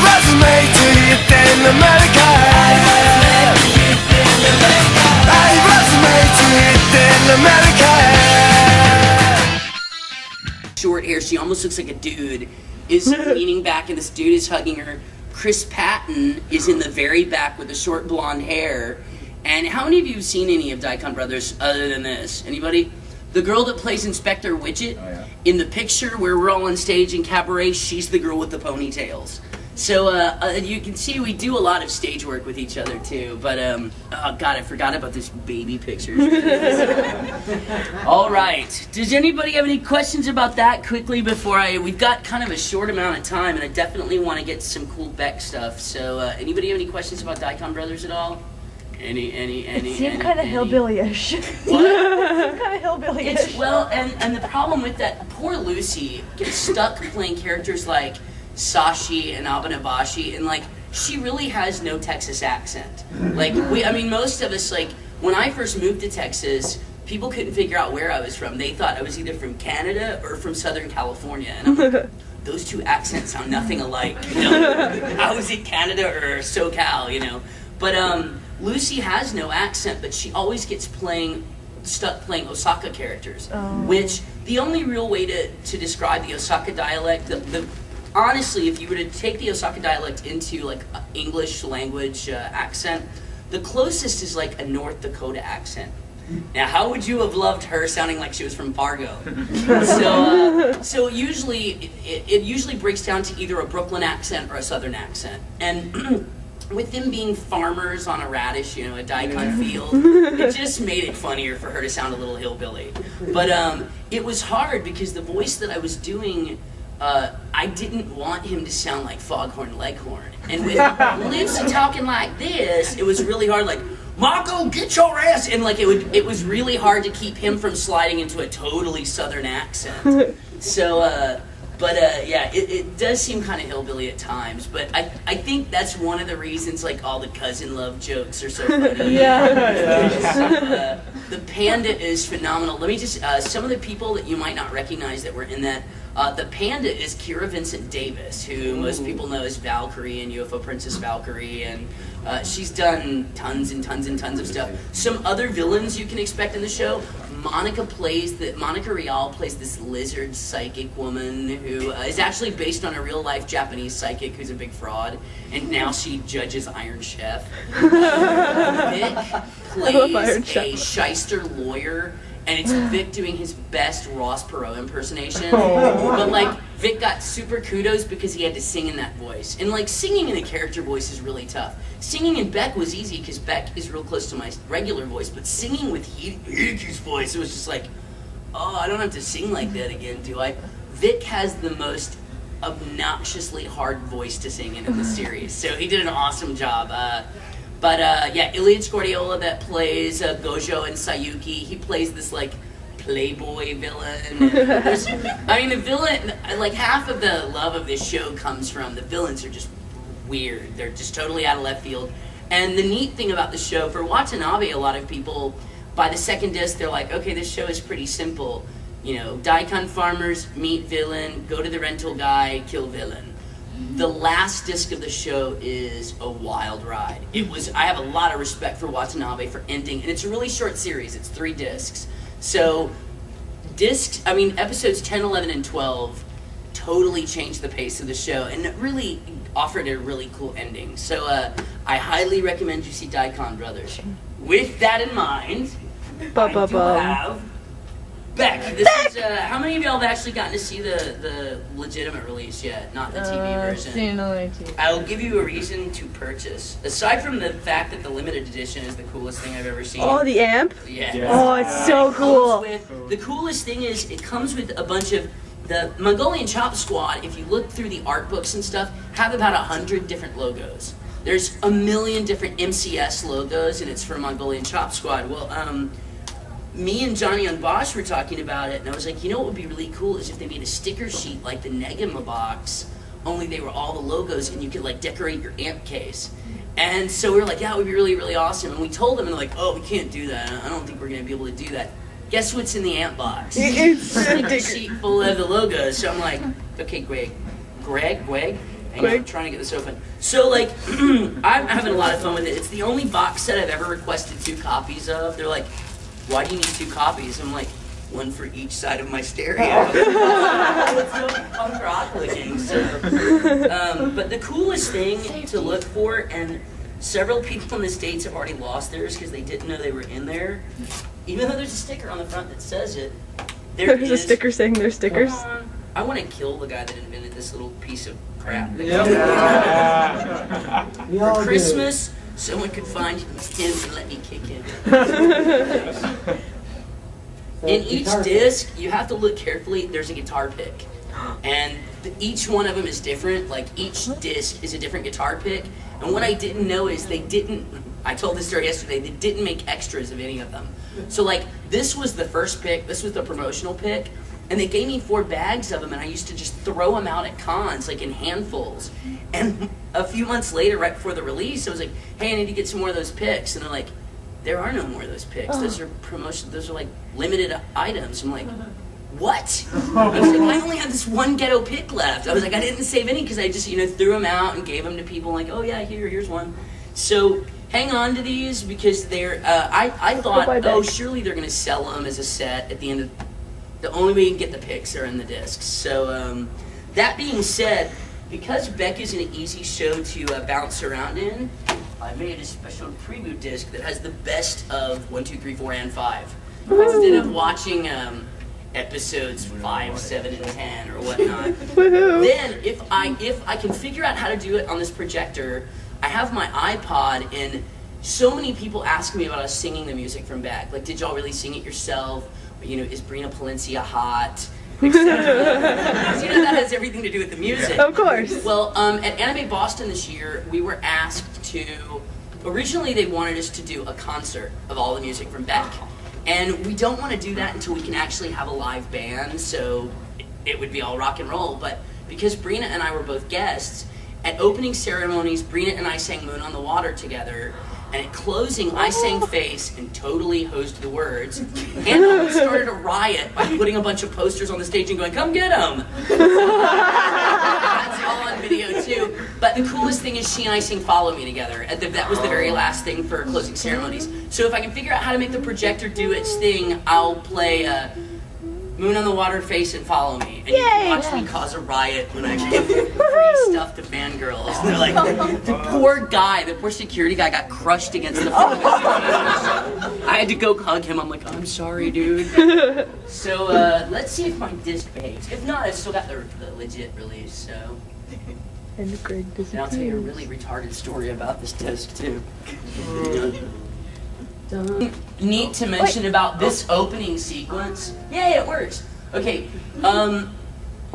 was made to eat in America. I was made to eat in America. Short hair, she almost looks like a dude, is leaning back and this dude is hugging her. Chris Patton is in the very back with the short blonde hair. And how many of you have seen any of Ai-kon Brothers other than this? Anybody? The girl that plays Inspector Widget, in the picture where we're all on stage in Cabaret, she's the girl with the ponytails. So you can see we do a lot of stage work with each other too. But oh god, I forgot about this baby picture. All right. Does anybody have any questions about that quickly before we've got kind of a short amount of time, and I definitely want to get to some cool Beck stuff. So anybody have any questions about Ai-kon Brothers at all? Any? It seemed kind of hillbilly-ish. What? It seemed kind of hillbilly-ish. Well, and the problem with that, poor Lucy gets stuck playing characters like Sashi and Abanabashi, and like, she really has no Texas accent. Like, I mean, most of us, like, when I first moved to Texas, people couldn't figure out where I was from. They thought I was either from Canada or from Southern California, and I'm like, those two accents sound nothing alike, you know? How is it Canada or SoCal, you know? But, Lucy has no accent, but she always gets stuck playing Osaka characters, which the only real way to describe the Osaka dialect, honestly, if you were to take the Osaka dialect into like English language accent, the closest is like a North Dakota accent. Now, how would you have loved her sounding like she was from Fargo? So usually, it usually breaks down to either a Brooklyn accent or a Southern accent, and with them being farmers on a radish, you know, a Ai-kon field, it just made it funnier for her to sound a little hillbilly. But it was hard because the voice that I was doing, I didn't want him to sound like Foghorn Leghorn. And with Lucy talking like this, it was really hard, like, Marco, get your ass! And like, it was really hard to keep him from sliding into a totally Southern accent. So, yeah, it does seem kind of hillbilly at times, but I think that's one of the reasons, like, all the cousin love jokes are so funny. The panda is phenomenal. Let me just, some of the people that you might not recognize that were in that, the panda is Kira Vincent Davis, who most people know as Valkyrie and UFO Princess Valkyrie, and she's done tons and tons and tons of stuff. Some other villains you can expect in the show. Monica Rial plays this lizard psychic woman who is actually based on a real life Japanese psychic who's a big fraud, and now she judges Iron Chef. Vic plays a shyster lawyer, and it's Vic doing his best Ross Perot impersonation. But like, Vic got super kudos because he had to sing in that voice. And like, singing in a character voice is really tough. Singing in Beck was easy because Beck is real close to my regular voice, but singing with Hideki's voice, it was just like, oh, I don't have to sing like that again, do I? Vic has the most obnoxiously hard voice to sing in the series, so he did an awesome job. Yeah, Iliad Scortiola that plays Gojo and Sayuki, he plays this like playboy villain. I mean, the villain, like, half of the love of this show comes from the villains are just weird. They're just totally out of left field. And the neat thing about the show, for Watanabe, a lot of people, by the second disc, they're like, okay, this show is pretty simple. You know, Ai-kon farmers, meet villain, go to the rental guy, kill villain. The last disc of the show is a wild ride. I have a lot of respect for Watanabe for ending, and it's a really short series. It's 3 discs. So, episodes 10, 11, and 12 totally changed the pace of the show, and it really offered a really cool ending. So, I highly recommend you see Ai-kon Brothers. With that in mind, I do have Beck. This is, how many of y'all have actually gotten to see the legitimate release yet, not the TV version? Seen on TV. I'll give you a reason to purchase. Aside from the fact that the limited edition is the coolest thing I've ever seen. Oh, the amp? Yeah. Oh, it's so cool. The coolest thing is it comes with a bunch of the Mongolian Chop Squad. If you look through the art books and stuff, have about 100 different logos. There's a million different MCS logos, and it's for Mongolian Chop Squad. Well, me and Johnny on Bosch were talking about it, and I was like, you know what would be really cool is if they made a sticker sheet like the Negama box, only they were all the logos, and you could like decorate your amp case. And so we were like, yeah, it would be really, really awesome. And we told them, and they're like, oh, we can't do that. I don't think we're going to be able to do that. Guess what's in the amp box? It's a sticker sheet full of the logos. So I'm like, okay, Greg, Hang on, I'm trying to get this open. So, like, I'm having a lot of fun with it. It's the only box set I've ever requested 2 copies of. They're like, why do you need 2 copies? I'm like, one for each side of my stereo. It's so punk rock looking. So, but the coolest thing to look for, and several people in the States have already lost theirs because they didn't know they were in there. Even though there's a sticker on the front that says it, there's a sticker saying they're stickers. I want to kill the guy that invented this little piece of crap. For Christmas, someone could find him and let me kick him. In each disc, you have to look carefully. There's a guitar pick, and each one of them is different. Like, each disc is a different guitar pick. And what I didn't know is they didn't. I told this story yesterday. They didn't make extras of any of them. So, like, this was the first pick. This was the promotional pick. And they gave me 4 bags of them, and I used to just throw them out at cons, like in handfuls. And a few months later, right before the release, I was like, hey, I need to get some more of those picks. And they're like, there are no more of those picks. Those are promotion. Those are like limited items. I'm like, what? I was like, I only have this 1 ghetto pick left. I was like, I didn't save any because I just, threw them out and gave them to people. Like, oh yeah, here's one. So hang on to these because they're. I thought, oh, surely they're gonna sell them as a set at the end of. The only way you can get the picks are in the discs. So that being said, because Beck is an easy show to bounce around in, I made a special preview disc that has the best of 1, 2, 3, 4, and 5. Instead of watching episodes 5, 7, and 10 or whatnot. Then if I can figure out how to do it on this projector, I have my iPod, and so many people ask me about us singing the music from Beck. Like, did y'all really sing it yourself? Is Brina Palencia hot? That has everything to do with the music. Of course. Well, at Anime Boston this year, we were asked to. Originally, they wanted us to do a concert of all the music from Beck, and we don't want to do that until we can actually have a live band. So it would be all rock and roll. But because Brina and I were both guests at opening ceremonies, Brina and I sang "Moon on the Water" together. And at closing, I sang Face and totally hosed the words. And we started a riot by putting a bunch of posters on the stage and going, come get them! That's all on video too. But the coolest thing is she and I sing Follow Me together. That was the very last thing for closing ceremonies. So if I can figure out how to make the projector do its thing, I'll play Moon on the Water, Face, and Follow Me. And you can watch me cause a riot when I give free stuff to fangirls. And they're like, the poor security guy got crushed against the front of the stage. I had to go hug him. I'm like, I'm sorry, dude. So let's see if my disc behaves. If not, I've still got the legit release, so. And Greg disappears. And I'll tell you a really retarded story about this disc, too. Neat to mention about this opening sequence. Yeah, it works. Okay,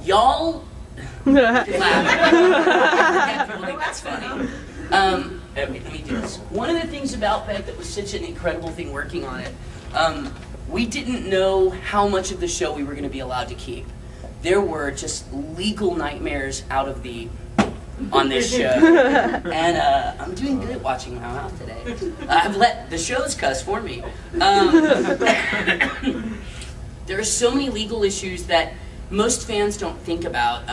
y'all laugh. Yeah, people think that's funny. Let me do this. One of the things about Beck that was such an incredible thing working on it, we didn't know how much of the show we were going to be allowed to keep. There were just legal nightmares on this show, and I'm doing good at watching my mouth today. I've let the shows cuss for me. There are so many legal issues that most fans don't think about.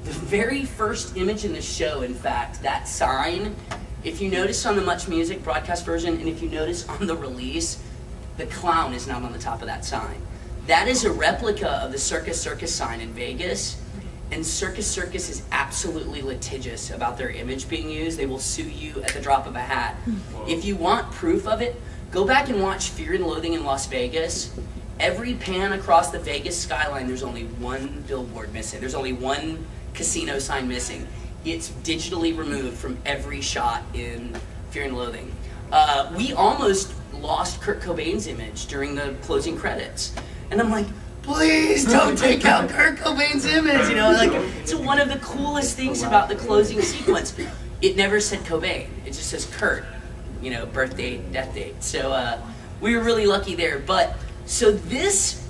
The very first image in the show, in fact, that sign, if you notice on the Much Music broadcast version, and if you notice on the release, the clown is not on the top of that sign. That is a replica of the Circus Circus sign in Vegas. And Circus Circus is absolutely litigious about their image being used. They will sue you at the drop of a hat. If you want proof of it, go back and watch Fear and Loathing in Las Vegas. Every pan across the Vegas skyline, there's only 1 billboard missing. There's only 1 casino sign missing. It's digitally removed from every shot in Fear and Loathing. We almost lost Kurt Cobain's image during the closing credits. And I'm like, please don't take out Kurt Cobain's image, it's one of the coolest things about the closing sequence. It never said Cobain, it just says Kurt, birth date, death date. So we were really lucky there. But so this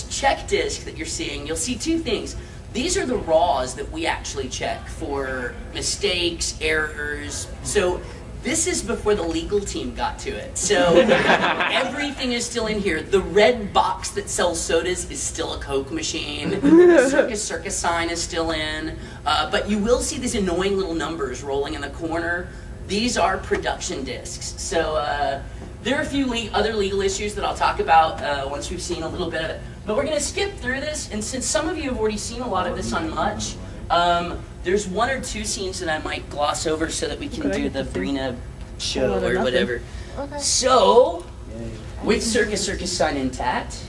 check disc that you're seeing, you'll see 2 things. These are the raws that we actually check for mistakes, errors. So This is before the legal team got to it. So everything is still in here. The red box that sells sodas is still a Coke machine. The Circus sign is still in. But you will see these annoying little numbers rolling in the corner. These are production discs. So there are a few other legal issues that I'll talk about once we've seen a little bit of it. But we're going to skip through this, and since some of you have already seen a lot of this on Much, there's one or two scenes that I might gloss over so that we can do the Brina show or whatever. Okay. So, with Circus sign intact,